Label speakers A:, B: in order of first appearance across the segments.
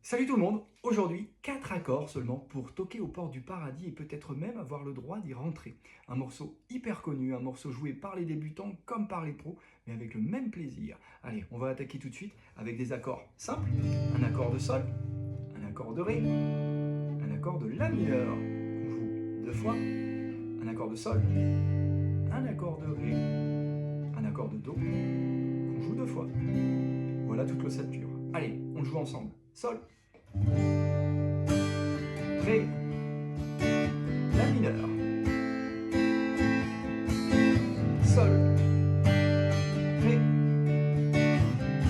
A: Salut tout le monde. Aujourd'hui, 4 accords seulement pour toquer aux portes du paradis et peut-être même avoir le droit d'y rentrer. Un morceau hyper connu, un morceau joué par les débutants comme par les pros, mais avec le même plaisir. Allez, on va attaquer tout de suite avec des accords simples. Un accord de sol, un accord de ré, un accord de la mineur, qu'on joue 2 fois, un accord de sol, un accord de ré, un accord de do, qu'on joue 2 fois. Voilà toute l'ossature. Allez, on le joue ensemble. Sol, ré, la mineur, sol, ré,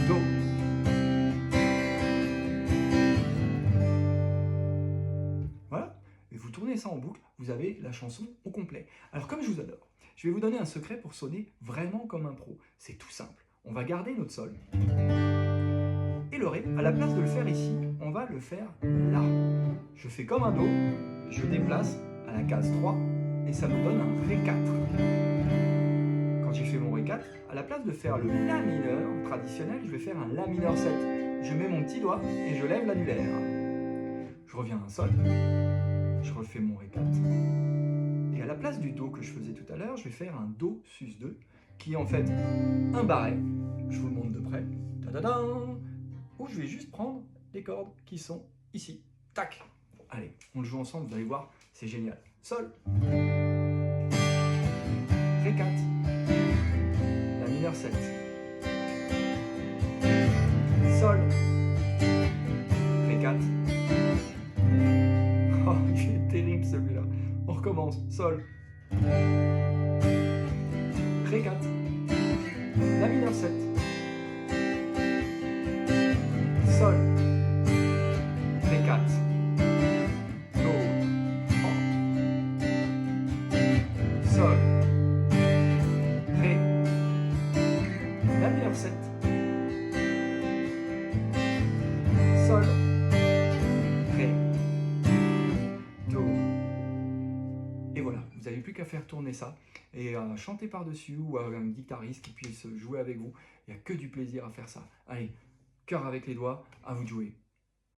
A: do. Voilà, et vous tournez ça en boucle, vous avez la chanson au complet. Alors comme je vous adore, je vais vous donner un secret pour sonner vraiment comme un pro. C'est tout simple, on va garder notre sol. Et le ré, à la place de le faire ici, on va le faire là. Je fais comme un do, je déplace à la case 3 et ça me donne un ré 4. Quand j'ai fait mon ré 4, à la place de faire le la mineur traditionnel, je vais faire un la mineur 7. Je mets mon petit doigt et je lève l'annulaire. Je reviens à un sol, je refais mon ré 4. Et à la place du do que je faisais tout à l'heure, je vais faire un do sus 2 qui est en fait un barré. Je vous le montre de près. Ta-da-da, où je vais juste prendre les cordes qui sont ici. Tac. Allez, on le joue ensemble, vous allez voir, c'est génial. Sol. Ré 4. La mineur 7. Sol. Ré 4. Oh, il est terrible celui-là. On recommence. Sol. Ré 4. La mineur 7. Sol, Ré 4, Do, Sol, Ré, La mineur 7, Sol, Ré, Do. Et voilà, vous n'avez plus qu'à faire tourner ça et chanter par-dessus ou un guitariste qui puisse jouer avec vous. Il n'y a que du plaisir à faire ça. Allez, cœur avec les doigts, à vous de jouer.